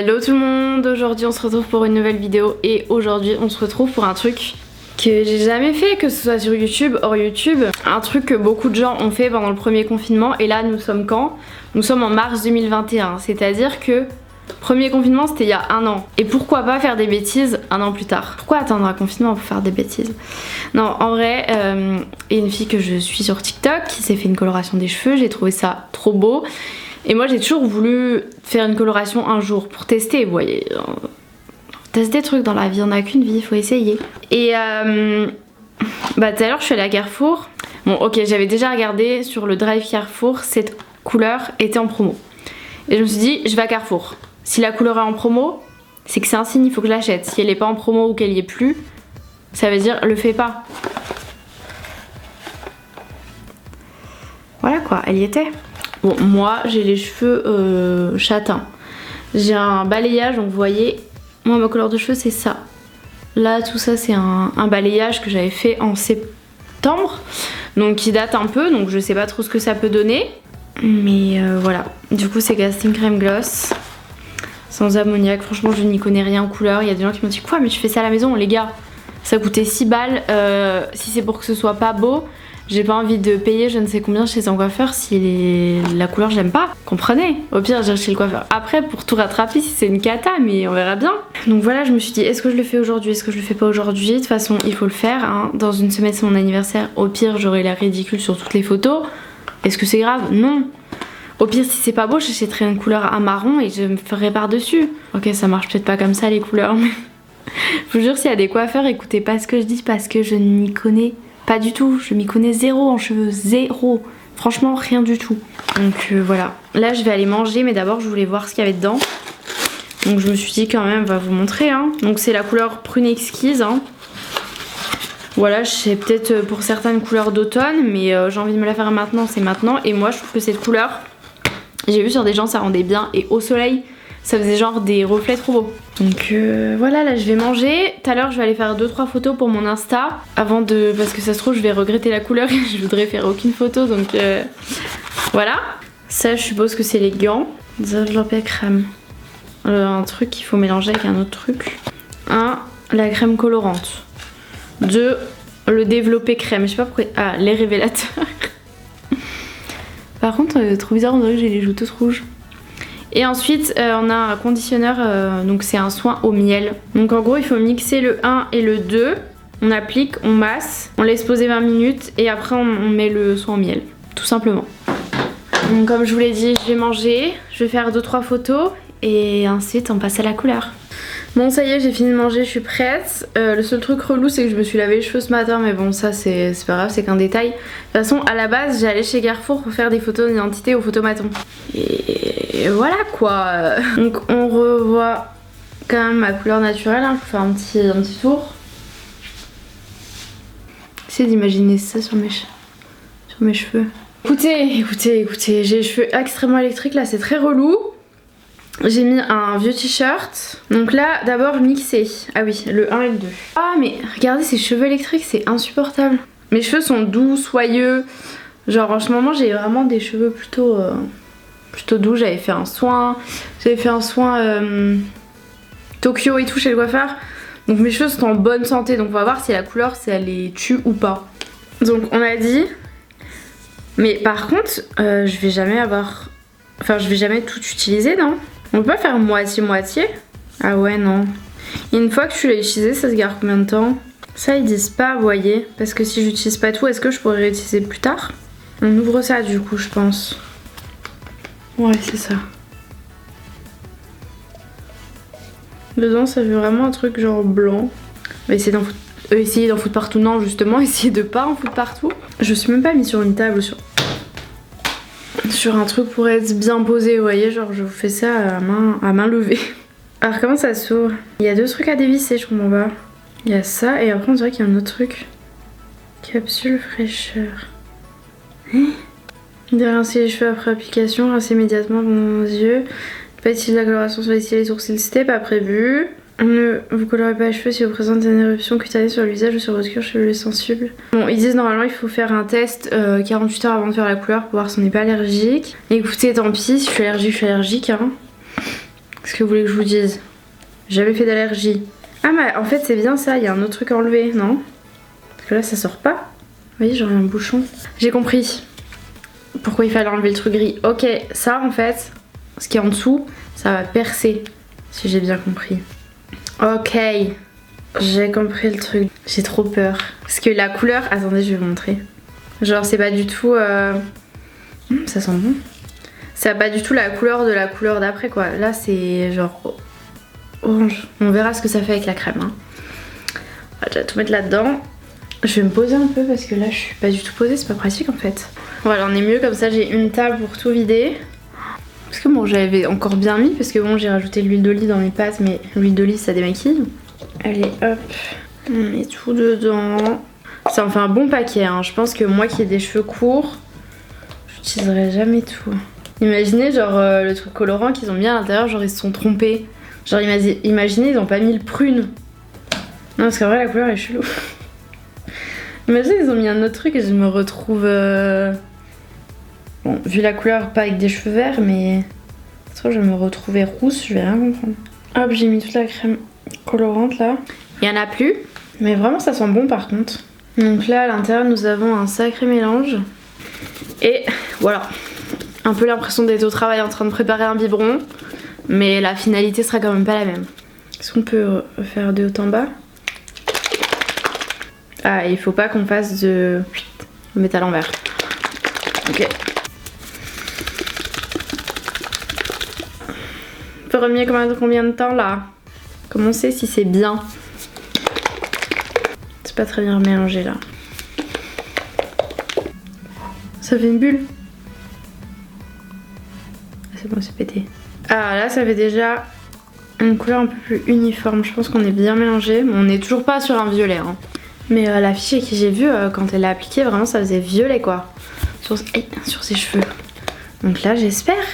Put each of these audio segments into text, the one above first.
Hello tout le monde, aujourd'hui on se retrouve pour une nouvelle vidéo et aujourd'hui on se retrouve pour un truc que j'ai jamais fait, que ce soit sur YouTube, hors YouTube. Un truc que beaucoup de gens ont fait pendant le premier confinement et là nous sommes quand? Nous sommes en mars 2021, c'est-à-dire que premier confinement c'était il y a un an. Et pourquoi pas faire des bêtises un an plus tard? Pourquoi attendre un confinement pour faire des bêtises? Non, en vrai, il y a une fille que je suis sur TikTok qui s'est fait une coloration des cheveux, j'ai trouvé ça trop beau. Et moi j'ai toujours voulu faire une coloration un jour pour tester, vous voyez. On teste des trucs dans la vie, on n'a qu'une vie, il faut essayer. Et bah tout à l'heure je suis allée à Carrefour. Bon ok, j'avais déjà regardé sur le drive Carrefour, cette couleur était en promo. Et je me suis dit, je vais à Carrefour. Si la couleur est en promo, c'est que c'est un signe, il faut que je l'achète. Si elle est pas en promo ou qu'elle y est plus, ça veut dire le fais pas. Voilà quoi, elle y était. Bon, moi j'ai les cheveux châtains. J'ai un balayage, donc vous voyez, moi ma couleur de cheveux c'est ça. Là tout ça c'est un balayage que j'avais fait en septembre, donc qui date un peu, donc je sais pas trop ce que ça peut donner. Mais voilà, du coup c'est casting crème gloss, sans ammoniac, franchement je n'y connais rien en couleur. Il y a des gens qui m'ont dit quoi mais tu fais ça à la maison les gars? Ça coûtait 6 balles, si c'est pour que ce soit pas beau. J'ai pas envie de payer je ne sais combien chez un coiffeur si la couleur j'aime pas. Comprenez? Au pire j'irai chez le coiffeur après pour tout rattraper si c'est une cata, mais on verra bien. Donc voilà, je me suis dit est-ce que je le fais aujourd'hui, est-ce que je le fais pas aujourd'hui? De toute façon il faut le faire hein. Dans une semaine c'est mon anniversaire, au pire j'aurai l'air ridicule sur toutes les photos. Est-ce que c'est grave? Non. Au pire si c'est pas beau j'achèterai une couleur à marron et je me ferai par dessus. Ok, ça marche peut-être pas comme ça les couleurs, mais je vous jure s'il y a des coiffeurs écoutez pas ce que je dis parce que je n'y connais pas du tout, je m'y connais zéro en cheveux, zéro. Franchement rien du tout. Donc voilà. Là je vais aller manger mais d'abord je voulais voir ce qu'il y avait dedans. Donc je me suis dit quand même on va vous montrer hein. Donc c'est la couleur prune exquise hein. Voilà, je sais peut-être pour certaines couleurs d'automne mais j'ai envie de me la faire maintenant, c'est maintenant. Et moi je trouve que cette couleur, j'ai vu sur des gens ça rendait bien et au soleil ça faisait genre des reflets trop beaux. Donc voilà, là je vais manger. Tout à l'heure je vais aller faire 2-3 photos pour mon Insta avant de... parce que ça se trouve je vais regretter la couleur et je voudrais faire aucune photo donc voilà. Ça je suppose que c'est les gants. Développé crème. Un truc qu'il faut mélanger avec un autre truc. 1. La crème colorante. 2. Le développé crème. Je sais pas pourquoi... Ah, les révélateurs. Par contre trop bizarre, on dirait que j'ai les joues toutes rouges. Et ensuite on a un conditionneur, donc c'est un soin au miel. Donc en gros il faut mixer le 1 et le 2. On applique, on masse, on laisse poser 20 minutes et après on met le soin au miel. Tout simplement. Donc comme je vous l'ai dit, je vais manger, je vais faire 2-3 photos et ensuite on passe à la couleur. Bon ça y est, j'ai fini de manger, je suis prête. Le seul truc relou c'est que je me suis lavé les cheveux ce matin, mais bon ça c'est pas grave, c'est qu'un détail. De toute façon à la base j'allais chez Carrefour pour faire des photos d'identité au photomaton. Et voilà quoi. Donc on revoit quand même ma couleur naturelle, hein. Je vais faire un petit tour. Essayez d'imaginer ça sur mes cheveux. Écoutez, j'ai les cheveux extrêmement électriques là, c'est très relou. J'ai mis un vieux t-shirt. Donc là, d'abord mixer. Ah oui, le 1 et le 2. Ah mais regardez ces cheveux électriques, c'est insupportable. Mes cheveux sont doux, soyeux. Genre en ce moment, j'ai vraiment des cheveux plutôt doux. J'avais fait un soin. Tokyo et tout chez le coiffeur. Donc mes cheveux sont en bonne santé. Donc on va voir si la couleur, si elle les tue ou pas. Donc on a dit. Mais par contre, je vais jamais avoir... Enfin, je vais jamais tout utiliser, non? On peut pas faire moitié-moitié? Ah ouais, non. Et une fois que tu l'as utilisé, ça se garde combien de temps? Ça, ils disent pas, vous voyez. Parce que si j'utilise pas tout, est-ce que je pourrais réutiliser plus tard? On ouvre ça du coup, je pense. Ouais, c'est ça. Dedans, ça fait vraiment un truc genre blanc. On va essayer d'en foutre partout. Non, justement, essayer de pas en foutre partout. Je suis même pas mis sur une table ou sur un truc pour être bien posé, vous voyez, genre je vous fais ça à main levée. Alors comment ça s'ouvre? Il y a 2 trucs à dévisser, je comprends pas. Il y a ça et après on dirait qu'il y a un autre truc. Capsule fraîcheur. Rincer les cheveux après application, rincer immédiatement vos yeux. Pas utiliser la coloration sur les cils et les sourcils, c'était pas prévu. Ne vous colorez pas les cheveux si vous présentez une éruption cutanée sur le visage ou sur votre cuir chevelu sensible. Bon, ils disent normalement il faut faire un test 48 heures avant de faire la couleur pour voir si on n'est pas allergique. Écoutez, tant pis, si je suis allergique, hein. Qu'est-ce que vous voulez que je vous dise? J'avais fait d'allergie. Ah mais en fait c'est bien ça, il y a un autre truc à enlever, non? Parce que là ça sort pas. Vous voyez, j'aurais un bouchon. J'ai compris pourquoi il fallait enlever le truc gris. Ok, ça en fait, ce qui est en dessous, ça va percer, si j'ai bien compris. Ok, j'ai compris le truc. J'ai trop peur. Parce que la couleur, attendez, je vais vous montrer. Genre c'est pas du tout... Ça sent bon. C'est pas du tout la couleur de la couleur d'après quoi. Là c'est genre orange. On verra ce que ça fait avec la crème. Hein. Je vais tout mettre là-dedans. Je vais me poser un peu parce que là je suis pas du tout posée, c'est pas pratique en fait. Voilà, on est mieux comme ça, j'ai une table pour tout vider. Parce que bon, j'avais encore bien mis parce que bon, j'ai rajouté de l'huile d'olive dans mes pâtes, mais l'huile d'olive ça démaquille. Allez hop, on met tout dedans. Ça en fait un bon paquet, hein. Je pense que moi qui ai des cheveux courts, j'utiliserai jamais tout. Imaginez genre le truc colorant qu'ils ont mis à l'intérieur, genre ils se sont trompés. Genre imaginez ils ont pas mis le prune. Non parce qu'en vrai la couleur est chelou. Imaginez ils ont mis un autre truc et je me retrouve... Bon vu la couleur pas avec des cheveux verts mais... Je vais me retrouver rousse, je vais rien comprendre. Hop j'ai mis toute la crème colorante là. Il y en a plus. Mais vraiment ça sent bon par contre. Donc là à l'intérieur nous avons un sacré mélange. Et voilà. Un peu l'impression d'être au travail en train de préparer un biberon, mais la finalité sera quand même pas la même. Est-ce qu'on peut faire de haut en bas? Ah, il faut pas qu'on fasse de métal en verre. Ok. On peut remuer combien de temps là? Comment on sait si c'est bien? C'est pas très bien mélangé là. Ça fait une bulle. C'est bon, c'est pété. Ah là ça fait déjà une couleur un peu plus uniforme. Je pense qu'on est bien mélangé. Bon, on n'est toujours pas sur un violet hein. Mais la fille qui j'ai vue quand elle l'a appliqué, vraiment ça faisait violet quoi. Sur ses cheveux. Donc là j'espère.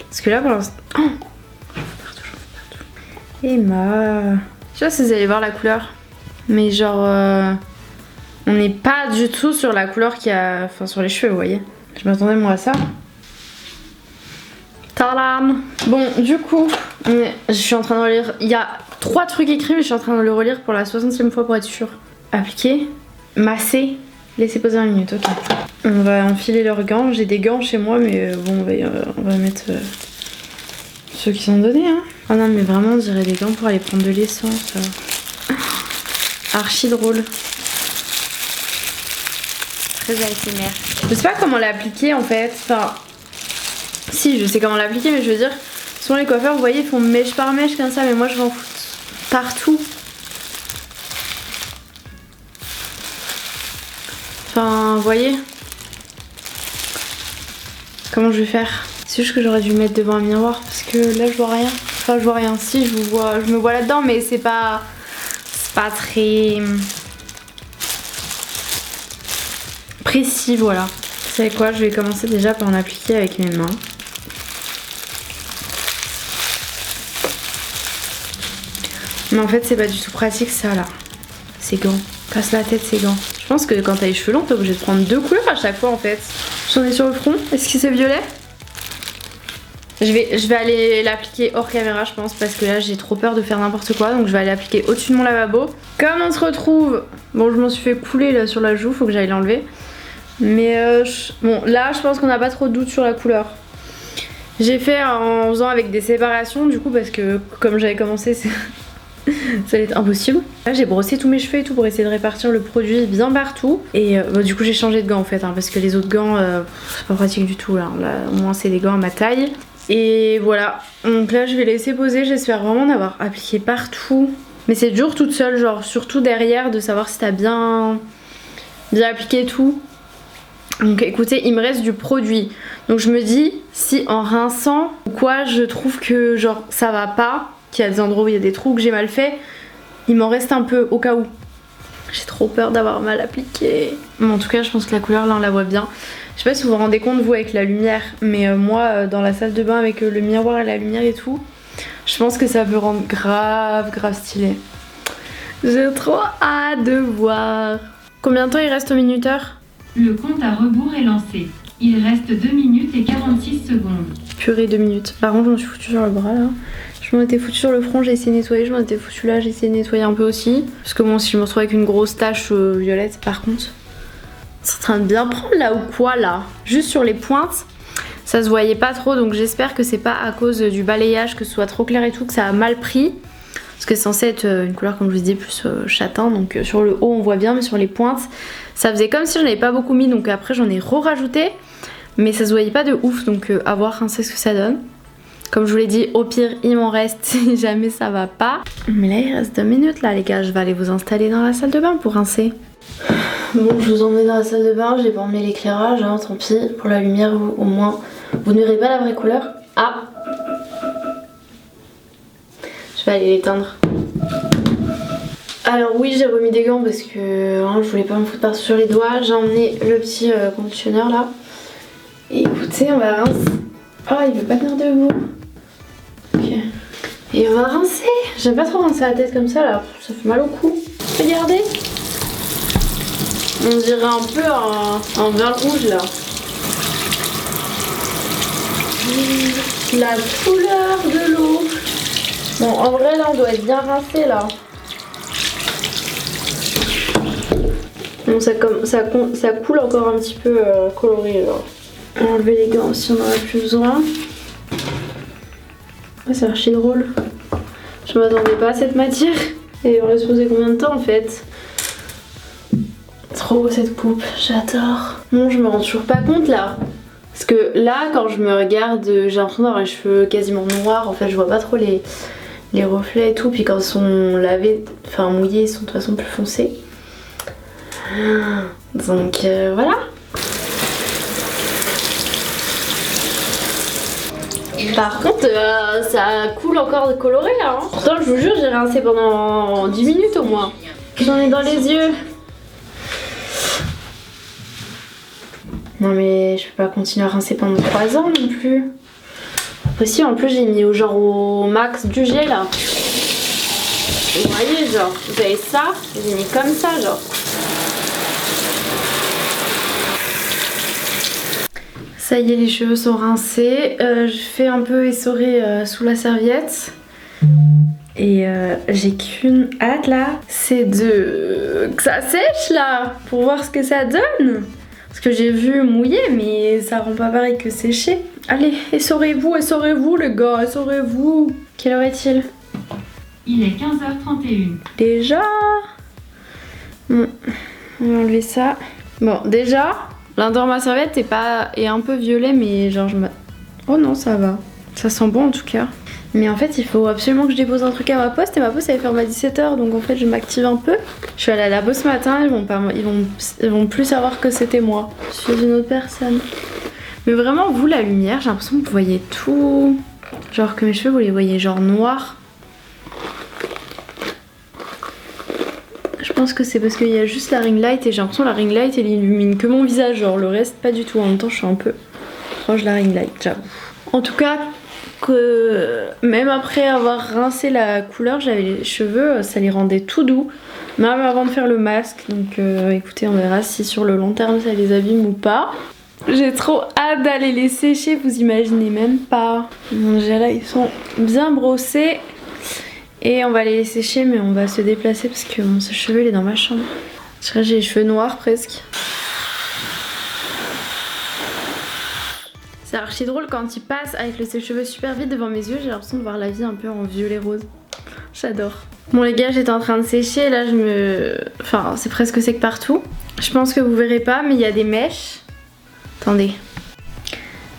Parce que là pour l'instant... Oh, partout. Et je sais pas si vous allez voir la couleur. Mais genre on n'est pas du tout sur la couleur qu'il y a... Enfin sur les cheveux vous voyez. Je m'attendais moi à ça. Tadam! Bon, du coup, je suis en train de relire. Il y a 3 trucs écrits, mais je suis en train de le relire pour la 60e fois pour être sûre. Appliquer, masser, laisser poser 1 minute. Ok. On va enfiler leurs gants. J'ai des gants chez moi, mais bon, on va mettre ceux qui sont donnés. Hein. Oh non, mais vraiment, on dirait des gants pour aller prendre de l'essence. Archi drôle. Très ASMR. Je sais pas comment l'appliquer en fait. Enfin. Si, je sais comment l'appliquer, mais je veux dire, souvent les coiffeurs, vous voyez, ils font mèche par mèche comme ça, mais moi je m'en fous partout. Enfin, vous voyez? Comment je vais faire? C'est juste que j'aurais dû mettre devant un miroir, parce que là je vois rien. Enfin, je vois rien. Si, je me vois là-dedans, mais c'est pas très précis, voilà. Vous savez quoi? Je vais commencer déjà par en appliquer avec mes mains. Mais en fait c'est pas du tout pratique ça là. Ces gants. Casse la tête ces gants. Je pense que quand t'as les cheveux longs t'es obligé de prendre 2 couleurs à chaque fois en fait. J'en ai sur le front. Est-ce que c'est violet? Je vais aller l'appliquer hors caméra je pense parce que là j'ai trop peur de faire n'importe quoi. Donc je vais aller l'appliquer au-dessus de mon lavabo. Comme on se retrouve... Bon je m'en suis fait couler là sur la joue, faut que j'aille l'enlever. Mais bon là je pense qu'on n'a pas trop de doute sur la couleur. J'ai fait en faisant avec des séparations du coup parce que comme j'avais commencé ça allait être impossible. Là j'ai brossé tous mes cheveux et tout pour essayer de répartir le produit bien partout. Et bah, du coup j'ai changé de gants en fait hein, parce que les autres gants c'est pas pratique du tout là. Là au moins c'est des gants à ma taille. Et voilà, donc là je vais laisser poser, j'espère vraiment en avoir appliqué partout. Mais c'est dur toute seule, genre surtout derrière de savoir si t'as bien appliqué tout. Donc écoutez, il me reste du produit. Donc je me dis, si en rinçant ou quoi, je trouve que genre ça va pas, qu'il y a des endroits où il y a des trous que j'ai mal fait, il m'en reste un peu au cas où. J'ai trop peur d'avoir mal appliqué. Mais en tout cas, je pense que la couleur là on la voit bien. Je sais pas si vous vous rendez compte vous avec la lumière, mais moi dans la salle de bain avec le miroir et la lumière et tout, je pense que ça peut rendre grave stylé. J'ai trop hâte de voir. Combien de temps il reste au minuteur? Le compte à rebours est lancé. Il reste 2 minutes et 46 secondes. purée 2 minutes. Par contre je m'en suis foutue sur le bras là. Je m'en étais foutue sur le front, j'ai essayé de nettoyer. Je m'en étais foutue là, j'ai essayé de nettoyer un peu aussi. Parce que bon, si je me retrouve avec une grosse tache violette par contre, c'est en train de bien prendre là ou quoi là. Juste sur les pointes, ça se voyait pas trop, donc j'espère que c'est pas à cause du balayage, que ce soit trop clair et tout, que ça a mal pris. Parce que c'est censé être une couleur, comme je vous disais, plus châtain. Donc sur le haut on voit bien, mais sur les pointes ça faisait comme si j'en avais pas beaucoup mis. Donc après j'en ai rajouté, mais ça se voyait pas de ouf. Donc à voir, hein, c'est ce que ça donne. Comme je vous l'ai dit, au pire il m'en reste si jamais ça va pas. Mais là il reste 2 minutes là les gars, je vais aller vous installer dans la salle de bain pour rincer. Bon, je vous emmène dans la salle de bain, j'ai pas emmené l'éclairage, hein, tant pis. Pour la lumière au moins vous ne verrez pas la vraie couleur. Ah, je vais aller l'éteindre. Alors oui, j'ai remis des gants parce que hein, je voulais pas me foutre partout sur les doigts. J'ai emmené le petit conditionneur là. Et écoutez, on va rincer. Oh, il veut pas venir debout. Ok. Et on va rincer. J'aime pas trop rincer la tête comme ça là, ça fait mal au cou. Regardez. On dirait un peu un vin rouge là. La couleur de l'eau. Bon, en vrai là on doit être bien rincé là. Bon, ça coule encore un petit peu coloré là. On va enlever les gants si on en a plus besoin. Ah, c'est archi drôle. Je m'attendais pas à cette matière. Et on laisse poser combien de temps en fait? Trop beau cette coupe, j'adore. Bon, je me rends toujours pas compte là. Parce que là, quand je me regarde, j'ai l'impression d'avoir les cheveux quasiment noirs. En fait, je vois pas trop les reflets et tout. Puis quand ils sont lavés, enfin mouillés, ils sont de toute façon plus foncés. Donc voilà. Par contre, ça coule encore de coloré là. Hein. Pourtant, je vous jure, j'ai rincé pendant 10 minutes au moins. J'en ai dans les yeux. Non mais je peux pas continuer à rincer pendant 3 ans non plus. Pas possible, en plus j'ai mis au max du gel là. Vous voyez genre, vous avez ça, j'ai mis comme ça genre. Ça y est, les cheveux sont rincés. Je fais un peu essorer sous la serviette. Et j'ai qu'une hâte là, c'est que ça sèche là, pour voir ce que ça donne. Parce que j'ai vu mouiller, mais ça rend pas pareil que sécher. Allez, essorez-vous les gars, essorez-vous. Quelle heure est-il? Il est 15h31. Déjà? Bon, on va enlever ça. Bon, déjà, l'un ma serviette est un peu violet, mais genre oh non, ça va. Ça sent bon en tout cas. Mais en fait, il faut absolument que je dépose un truc à ma poste et ma poste elle ferme à 17h, donc en fait je m'active un peu. Je suis allée à la poste ce matin, ils vont plus savoir que c'était moi. Je suis une autre personne. Mais vraiment, vous, la lumière, j'ai l'impression que vous voyez tout. Genre que mes cheveux, vous les voyez genre noirs. Je pense que c'est parce qu'il y a juste la ring light et j'ai l'impression que la ring light elle illumine que mon visage, genre le reste pas du tout. En même temps, je suis un peu proche de la ring light, j'avoue. En tout cas, que même après avoir rincé la couleur, j'avais les cheveux, ça les rendait tout doux, même avant de faire le masque. Donc écoutez, on verra si sur le long terme ça les abîme ou pas. J'ai trop hâte d'aller les sécher, vous imaginez même pas. Donc là ils sont bien brossés et on va les sécher, mais on va se déplacer parce que mon sèche-cheveux il est dans ma chambre. Je dirais j'ai les cheveux noirs presque. C'est archi drôle quand il passe avec le sèche-cheveux super vite devant mes yeux, j'ai l'impression de voir la vie un peu en violet rose. J'adore. Bon les gars, j'étais en train de sécher, là enfin c'est presque sec partout. Je pense que vous verrez pas, mais il y a des mèches. Attendez.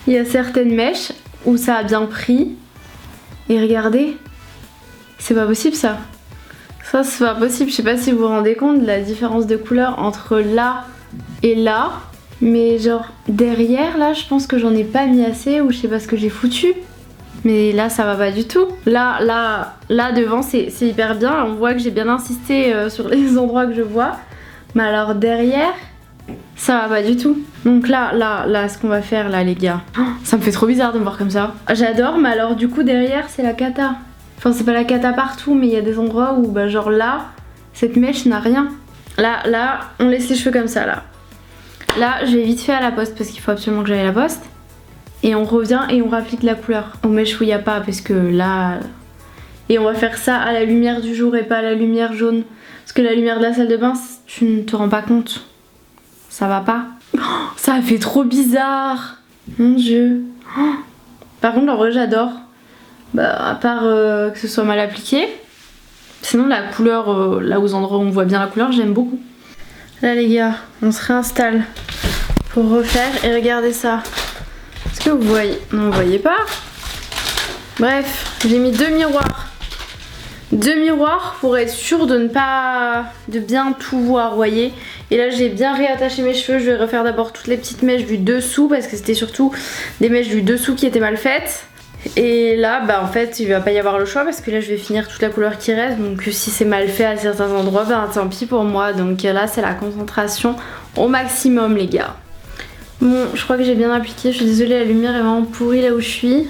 Il y a certaines mèches où ça a bien pris. Et regardez, c'est pas possible ça. Ça c'est pas possible, je sais pas si vous vous rendez compte de la différence de couleur entre là et là. Mais genre derrière là je pense que j'en ai pas mis assez ou je sais pas ce que j'ai foutu. Mais là ça va pas du tout. Là devant c'est hyper bien. On voit que j'ai bien insisté sur les endroits que je vois. Mais alors derrière ça va pas du tout. Donc là ce qu'on va faire là les gars. Oh, ça me fait trop bizarre de me voir comme ça. J'adore, mais alors du coup derrière c'est la cata. Enfin c'est pas la cata partout, mais il y a des endroits où bah genre là cette mèche n'a rien. Là on laisse les cheveux comme ça là. Là je vais vite fait à la poste parce qu'il faut absolument que j'aille à la poste. et on revient et on rapplique la couleur. Aux mèches où il n'y a pas parce que là... Et on va faire ça à la lumière du jour et pas à la lumière jaune. Parce que la lumière de la salle de bain, tu ne te rends pas compte. Ça va pas. Oh, ça a fait trop bizarre. Mon dieu. Oh. Par contre en vrai j'adore. Bah à part que ce soit mal appliqué. Sinon la couleur, là aux endroits où on voit bien la couleur, j'aime beaucoup. Là les gars, on se réinstalle pour refaire et regardez ça. Est-ce que vous voyez? Non, vous voyez pas? Bref, j'ai mis 2 miroirs. 2 miroirs pour être sûre de ne pas... de bien tout voir, vous voyez. Et là j'ai bien réattaché mes cheveux. Je vais refaire d'abord toutes les petites mèches du dessous parce que c'était surtout des mèches du dessous qui étaient mal faites. Et là bah en fait il va pas y avoir le choix parce que là je vais finir toute la couleur qui reste. Donc si c'est mal fait à certains endroits, bah tant pis pour moi. Donc là c'est la concentration au maximum les gars. Bon je crois que j'ai bien appliqué. Je suis désolée, la lumière est vraiment pourrie là où je suis.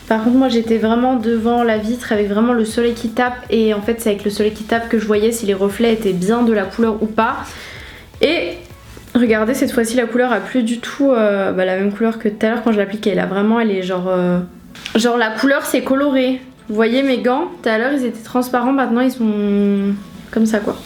Par contre moi j'étais vraiment devant la vitre avec vraiment le soleil qui tape. Et en fait c'est avec le soleil qui tape que je voyais si les reflets étaient bien de la couleur ou pas. Et regardez, cette fois-ci la couleur a plus du tout la même couleur que tout à l'heure quand je l'appliquais. Là vraiment elle est genre la couleur c'est coloré. Vous voyez mes gants, tout à l'heure ils étaient transparents, maintenant ils sont comme ça quoi.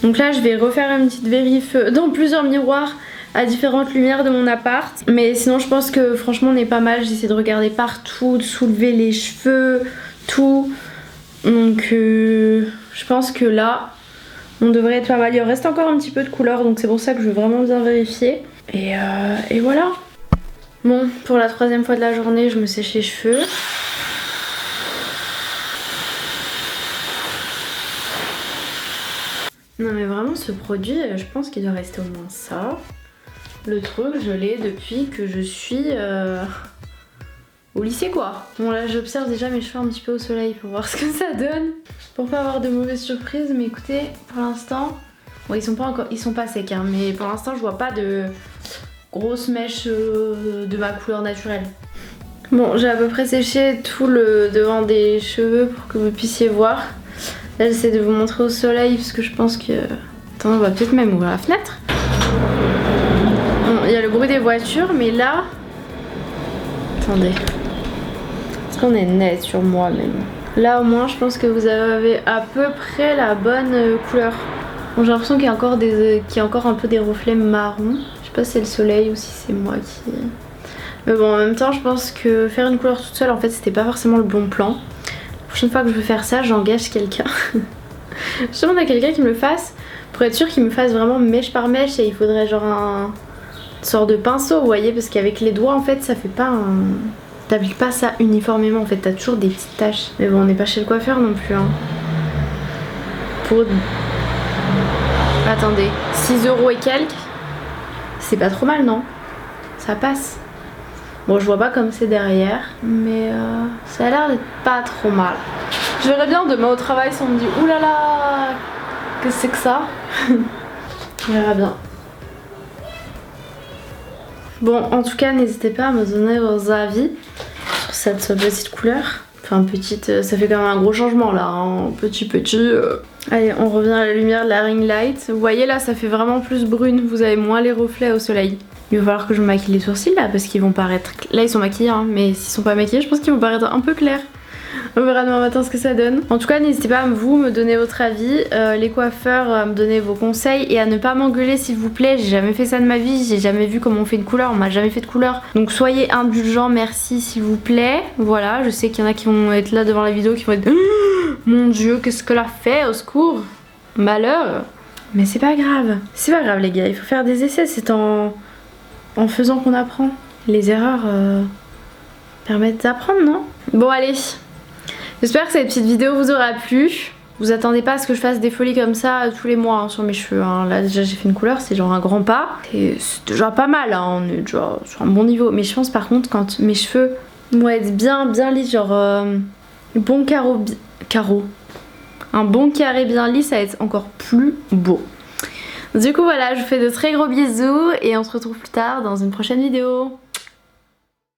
Donc là je vais refaire une petite vérif dans plusieurs miroirs à différentes lumières de mon appart. Mais sinon je pense que franchement on est pas mal. J'essaie de regarder partout, de soulever les cheveux, tout. Donc je pense que là on devrait être pas mal. Il reste encore un petit peu de couleur donc c'est pour ça que je veux vraiment bien vérifier. Et voilà. Bon, pour la 3e fois de la journée je me sèche les cheveux. Non mais vraiment ce produit je pense qu'il doit rester au moins ça. Le truc, je l'ai depuis que je suis au lycée quoi. Bon là j'observe déjà mes cheveux un petit peu au soleil pour voir ce que ça donne. Pour pas avoir de mauvaises surprises, mais écoutez, pour l'instant, bon ils sont pas secs hein, mais pour l'instant je vois pas de grosses mèches de ma couleur naturelle. Bon j'ai à peu près séché tout le devant des cheveux pour que vous puissiez voir. Là j'essaie de vous montrer au soleil parce que je pense que... Attends, on va peut-être même ouvrir la fenêtre. Il y a le bruit des voitures, mais là... Attendez. Est-ce qu'on est net sur moi même? Là au moins je pense que vous avez à peu près la bonne couleur. Bon, j'ai l'impression qu'il y a encore un peu des reflets marron. Je sais pas si c'est le soleil ou si c'est moi qui... Mais bon en même temps je pense que faire une couleur toute seule en fait c'était pas forcément le bon plan. La prochaine fois que je veux faire ça j'engage quelqu'un. Je demande à quelqu'un qui me le fasse pour être sûr qu'il me fasse vraiment mèche par mèche et il faudrait genre une sorte de pinceau vous voyez parce qu'avec les doigts en fait ça fait pas un... T'appliques pas ça uniformément en fait, t'as toujours des petites taches. Mais bon on n'est pas chez le coiffeur non plus hein. Pour... Attendez, 6 € et quelques. C'est pas trop mal non? Ça passe. Bon je vois pas comme c'est derrière mais ça a l'air d'être pas trop mal. Je verrai bien demain au travail si on me dit oulala qu'est-ce que c'est que ça. On verra bien. Bon en tout cas n'hésitez pas à me donner vos avis sur cette petite couleur. Enfin petite, ça fait quand même un gros changement là hein. Petit. Allez on revient à la lumière de la ring light. Vous voyez là ça fait vraiment plus brune. Vous avez moins les reflets au soleil. Il va falloir que je me maquille les sourcils là parce qu'ils vont paraître... Là ils sont maquillés hein, mais s'ils sont pas maquillés je pense qu'ils vont paraître un peu clairs. On verra demain matin ce que ça donne. En tout cas n'hésitez pas à vous me donner votre avis, les coiffeurs à me donner vos conseils et à ne pas m'engueuler s'il vous plaît. J'ai jamais fait ça de ma vie, j'ai jamais vu comment on fait une couleur, on m'a jamais fait de couleur. Donc soyez indulgents, merci s'il vous plaît. Voilà, je sais qu'il y en a qui vont être là devant la vidéo qui vont être mon dieu qu'est-ce qu'elle a fait, au secours, malheur. Mais c'est pas grave, les gars, il faut faire des essais, c'est en faisant qu'on apprend. Les erreurs permettent d'apprendre, non? Bon allez, j'espère que cette petite vidéo vous aura plu. Vous attendez pas à ce que je fasse des folies comme ça tous les mois hein, sur mes cheveux hein. Là déjà j'ai fait une couleur, c'est genre un grand pas. Et c'est déjà pas mal, hein. On est déjà sur un bon niveau. Mais je pense par contre quand mes cheveux vont être bien lisses, genre bon carreau. Un bon carré bien lisse, ça va être encore plus beau. Du coup voilà, je vous fais de très gros bisous et on se retrouve plus tard dans une prochaine vidéo.